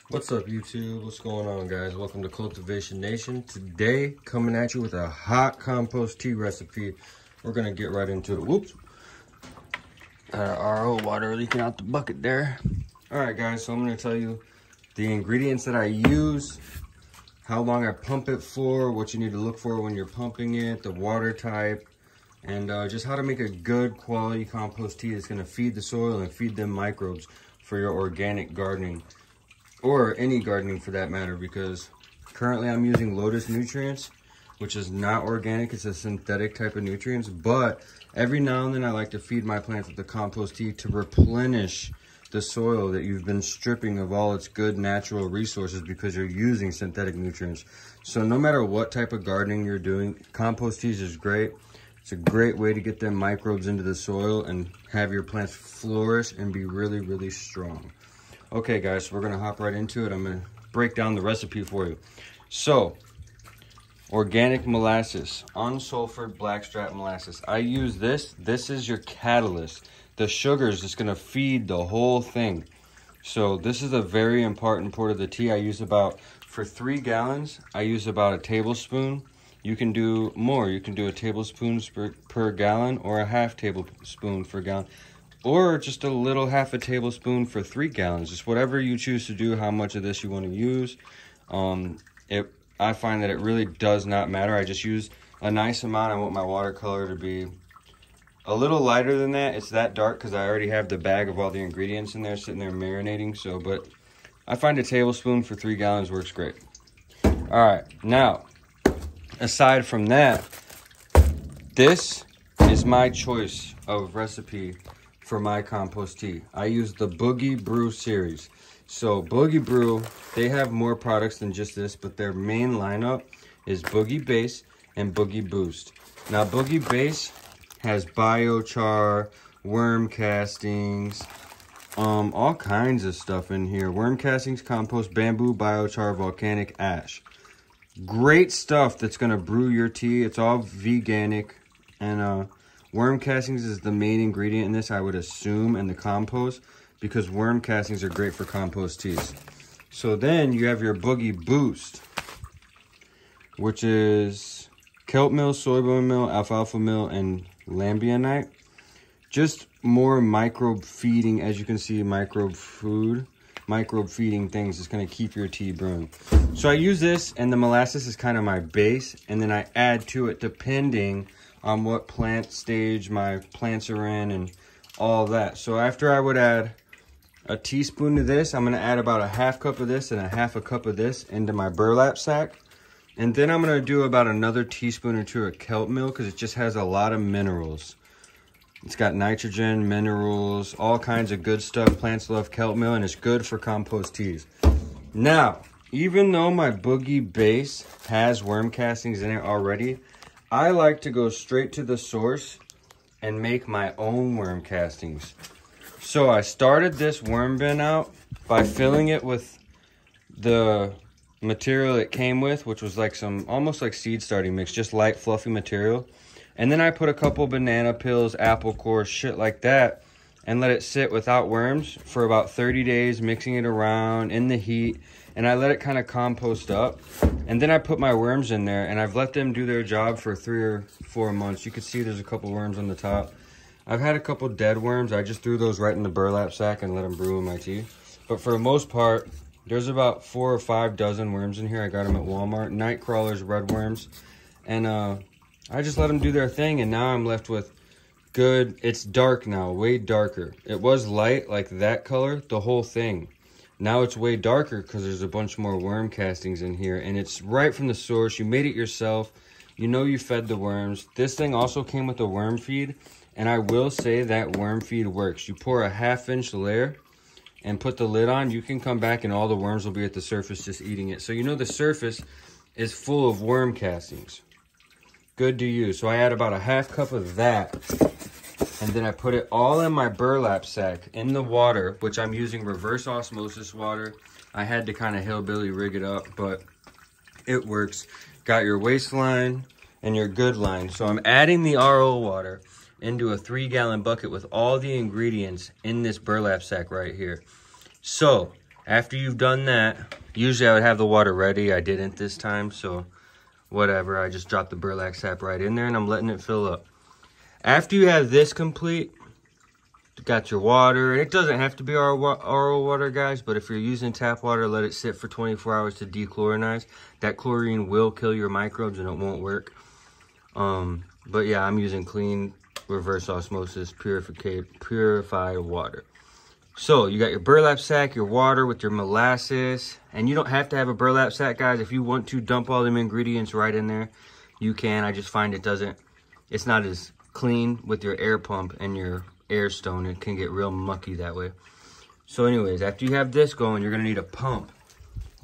What's up, YouTube? What's going on, guys? Welcome to Cultivation Nation. Today, coming at you with a hot compost tea recipe. We're gonna get right into it. Whoops. RO water leaking out the bucket there. All right, guys, so I'm gonna tell you the ingredients that I use, how long I pump it for, what you need to look for when you're pumping it, the water type, and just how to make a good quality compost tea that's gonna feed the soil and feed them microbes for your organic gardening. Or any gardening for that matter, because currently I'm using Lotus nutrients, which is not organic. It's a synthetic type of nutrients, but every now and then I like to feed my plants with the compost tea to replenish the soil that you've been stripping of all its good natural resources because you're using synthetic nutrients. So no matter what type of gardening you're doing, compost teas is great. It's a great way to get them microbes into the soil and have your plants flourish and be really, really strong. Okay, guys, so we're gonna hop right into it. I'm gonna break down the recipe for you. So, organic molasses, unsulfured blackstrap molasses. I use this. This is your catalyst. The sugar is just gonna feed the whole thing. So this is a very important part of the tea. I use for 3 gallons, I use about a tablespoon. You can do more. You can do a tablespoon per gallon or a half tablespoon per gallon. Or just a little half a tablespoon for 3 gallons. Just whatever you choose to do, how much of this you want to use. I find that it really does not matter. I just use a nice amount. I want my watercolor to be a little lighter than that. It's that dark because I already have the bag of all the ingredients in there sitting there marinating. So, but I find a tablespoon for 3 gallons works great. All right, now, aside from that, this is my choice of recipe for my compost tea. I use the Boogie Brew series. So Boogie Brew, they have more products than just this, but their main lineup is Boogie Base and Boogie Boost. Now Boogie Base has biochar, worm castings, all kinds of stuff in here. Worm castings, compost, bamboo, biochar, volcanic ash. Great stuff that's gonna brew your tea. It's all veganic, and worm castings is the main ingredient in this, I would assume, in the compost, because worm castings are great for compost teas. So then you have your Boogie Boost, which is kelp meal, soybean meal, alfalfa meal, and lambianite. Just more microbe feeding, as you can see, microbe feeding things is going to keep your tea brewing. So I use this, and the molasses is kind of my base, and then I add to it depending on what plant stage my plants are in and all that. So after I would add a teaspoon of this, I'm going to add about a half cup of this and a half a cup of this into my burlap sack. And then I'm going to do about another teaspoon or 2 of kelp meal because it just has a lot of minerals. It's got nitrogen, minerals, all kinds of good stuff. Plants love kelp meal, and it's good for compost teas. Now, even though my Boogie Base has worm castings in it already, I like to go straight to the source and make my own worm castings. So I started this worm bin out by filling it with the material it came with, which was like almost like seed starting mix, just light fluffy material. And then I put a couple banana peels, apple core, shit like that, and let it sit without worms for about 30 days, mixing it around in the heat. And I let it kind of compost up. And then I put my worms in there, and I've let them do their job for 3 or 4 months. You can see there's a couple worms on the top. I've had a couple dead worms. I just threw those right in the burlap sack and let them brew in my tea. But for the most part, there's about 4 or 5 dozen worms in here. I got them at Walmart. Night crawlers, red worms. And I just let them do their thing, and now I'm left with good. It's dark now, way darker. It was light, like that color, the whole thing. Now it's way darker because there's a bunch more worm castings in here, and it's right from the source. You made it yourself. You know you fed the worms. This thing also came with a worm feed, and I will say that worm feed works. You pour a 1/2-inch layer and put the lid on. You can come back and all the worms will be at the surface just eating it. So you know the surface is full of worm castings. Good to use. So I add about a 1/2 cup of that. And then I put it all in my burlap sack in the water, which I'm using reverse osmosis water. I had to kind of hillbilly rig it up, but it works. Got your waistline and your good line. So I'm adding the RO water into a 3-gallon bucket with all the ingredients in this burlap sack right here. So After you've done that, usually I would have the water ready. I didn't this time, so whatever. I just dropped the burlap sack right in there and I'm letting it fill up. After you have this complete, you got your water. And it doesn't have to be RO water, guys, but if you're using tap water, let it sit for 24 hours to dechlorinize. That chlorine will kill your microbes and it won't work. But yeah, I'm using clean reverse osmosis purified water. So you got your burlap sack, your water with your molasses, and you don't have to have a burlap sack, guys. If you want to dump all them ingredients right in there, you can. I just find it's not as clean with your air pump and your air stone. It can get real mucky that way. So anyways, after you have this going, you're gonna need a pump.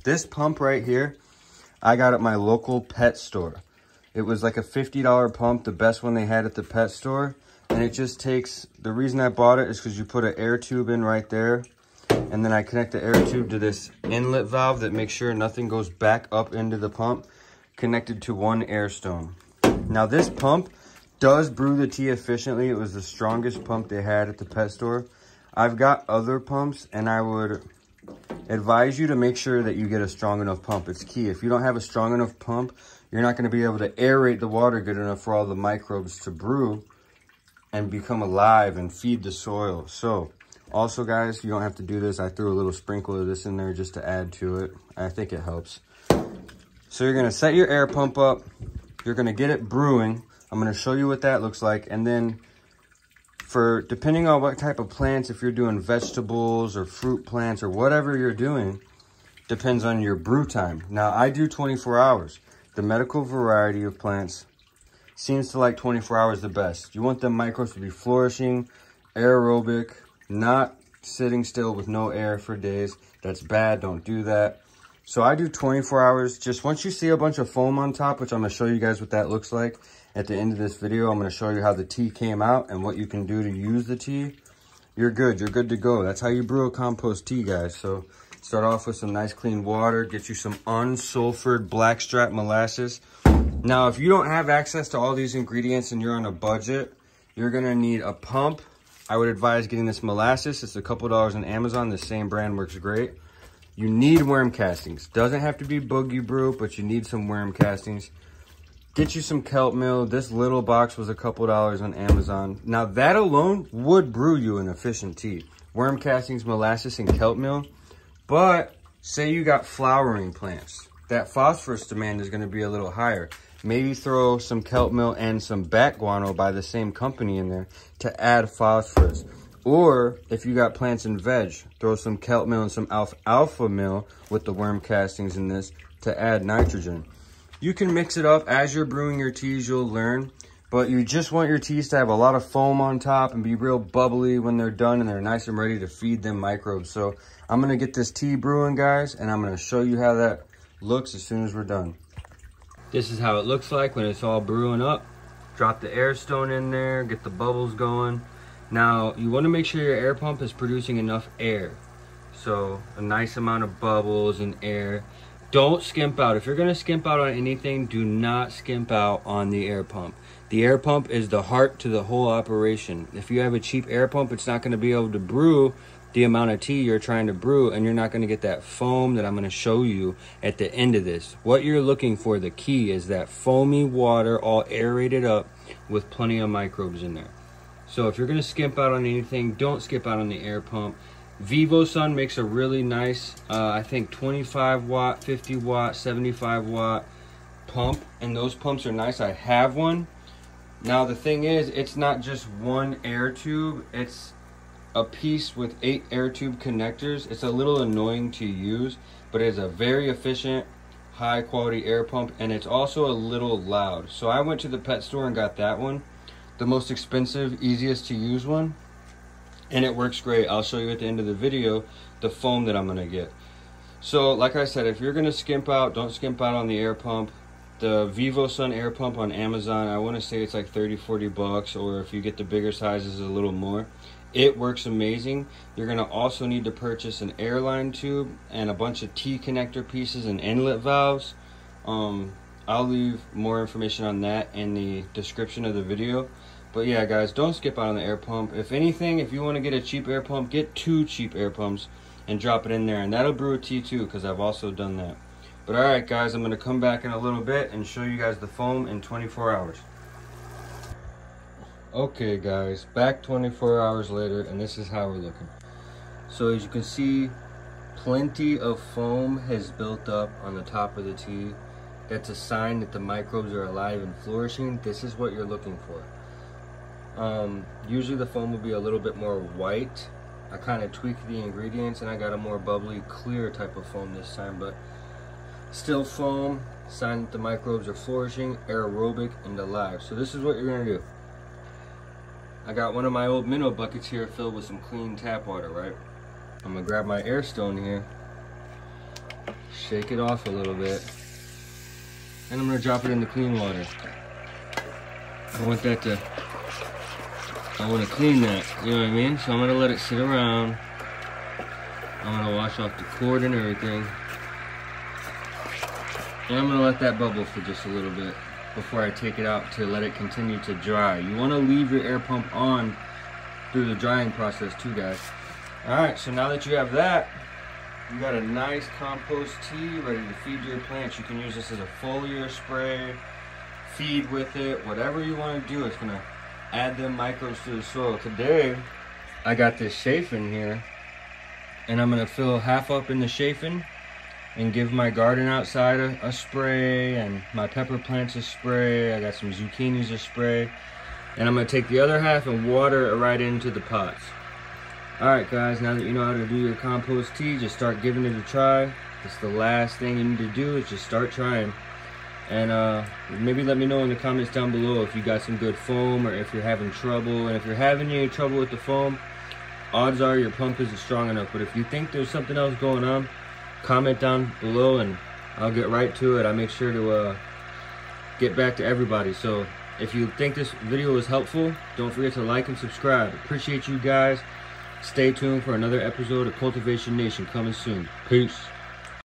This pump right here, I got at my local pet store. It was like a $50 pump, the best one they had at the pet store. And it just takes, the reason I bought it is because you put an air tube in right there. And then I connect the air tube to this inlet valve that makes sure nothing goes back up into the pump, connected to one air stone. Now this pump does brew the tea efficiently. It was the strongest pump they had at the pet store. I've got other pumps and I would advise you to make sure that you get a strong enough pump. It's key. If you don't have a strong enough pump, you're not going to be able to aerate the water good enough for all the microbes to brew and become alive and feed the soil. So also, guys, you don't have to do this. I threw a little sprinkle of this in there just to add to it. I think it helps. So you're going to set your air pump up. You're going to get it brewing. I'm going to show you what that looks like. And then depending on what type of plants, if you're doing vegetables or fruit plants or whatever you're doing, depends on your brew time. Now, I do 24 hours. The medical variety of plants seems to like 24 hours the best. You want the microbes to be flourishing, aerobic, not sitting still with no air for days. That's bad. Don't do that. So I do 24 hours. Just once you see a bunch of foam on top, which I'm going to show you guys what that looks like at the end of this video, I'm going to show you how the tea came out and what you can do to use the tea. You're good. You're good to go. That's how you brew a compost tea, guys. So start off with some nice clean water. Get you some unsulfured blackstrap molasses. Now, if you don't have access to all these ingredients and you're on a budget, you're going to need a pump. I would advise getting this molasses. It's a couple dollars on Amazon. The same brand works great. You need worm castings. Doesn't have to be boogie brew, but you need some worm castings. Get you some kelp meal. This little box was a couple dollars on Amazon. Now, that alone would brew you an efficient tea. Worm castings, molasses, and kelp meal. But say you got flowering plants. That phosphorus demand is going to be a little higher. Maybe throw some kelp meal and some bat guano by the same company in there to add phosphorus. Or if you got plants and veg, throw some kelp meal and some alpha meal with the worm castings in this to add nitrogen. You can mix it up as you're brewing your teas, you'll learn. But you just want your teas to have a lot of foam on top and be real bubbly when they're done and they're nice and ready to feed them microbes. So I'm going to get this tea brewing, guys, and I'm going to show you how that looks as soon as we're done. This is how it looks like when it's all brewing up. Drop the air stone in there, get the bubbles going. Now, you want to make sure your air pump is producing enough air. So, a nice amount of bubbles and air. Don't skimp out. If you're going to skimp out on anything, do not skimp out on the air pump. The air pump is the heart to the whole operation. If you have a cheap air pump, it's not going to be able to brew the amount of tea you're trying to brew, and you're not going to get that foam that I'm going to show you at the end of this. What you're looking for, the key, is that foamy water all aerated up with plenty of microbes in there. So if you're going to skimp out on anything, don't skip out on the air pump. VivoSun makes a really nice, I think 25 watt, 50 watt, 75 watt pump, and those pumps are nice. I have one. Now the thing is, it's not just one air tube, it's a piece with 8 air tube connectors. It's a little annoying to use, but it's a very efficient, high quality air pump, and it's also a little loud. So I went to the pet store and got that one, the most expensive, easiest to use one, and it works great. I'll show you at the end of the video the foam that I'm gonna get. So like I said, if you're gonna skimp out, don't skimp out on the air pump. The VivoSun air pump on Amazon, I want to say it's like 30-40 bucks, or if you get the bigger sizes, a little more. It works amazing. You're going to also need to purchase an airline tube and a bunch of T connector pieces and inlet valves. I'll leave more information on that in the description of the video. But yeah, guys, don't skip out on the air pump. If anything, if you want to get a cheap air pump, get 2 cheap air pumps. and drop it in there. And that'll brew a tea too, because I've also done that. But all right, guys, I'm going to come back in a little bit and show you guys the foam in 24 hours. Okay, guys, back 24 hours later, and this is how we're looking. So as you can see, plenty of foam has built up on the top of the tea. That's a sign that the microbes are alive and flourishing. This is what you're looking for. Usually the foam will be a little bit more white. I kind of tweaked the ingredients and I got a more bubbly, clear type of foam this time, but still foam, sign that the microbes are flourishing, aerobic, and alive. So this is what you're gonna do. I got one of my old minnow buckets here filled with some clean tap water, right? I'm gonna grab my air stone here, shake it off a little bit, and I'm gonna drop it in the clean water. I want to clean that, you know what I mean? So I'm gonna let it sit around. I'm gonna wash off the cord and everything. And I'm gonna let that bubble for just a little bit before I take it out to let it continue to dry. You wanna leave your air pump on through the drying process too, guys. All right, so now that you have that, you got a nice compost tea ready to feed your plants. You can use this as a foliar spray, feed with it, whatever you wanna do. It's gonna add them microbes to the soil. Today, I got this chafing here, and I'm gonna fill half up in the chafing and give my garden outside a spray, and my pepper plants a spray. I got some zucchinis a spray, and I'm gonna take the other half and water it right into the pots. All right, guys, now that you know how to do your compost tea, just start giving it a try. It's the last thing you need to do is just start trying. And maybe let me know in the comments down below if you got some good foam or if you're having trouble. And if you're having any trouble with the foam, odds are your pump isn't strong enough. But if you think there's something else going on, comment down below and I'll get right to it. I make sure to get back to everybody. So if you think this video was helpful, don't forget to like and subscribe. Appreciate you guys. Stay tuned for another episode of Cultivation Nation coming soon. Peace.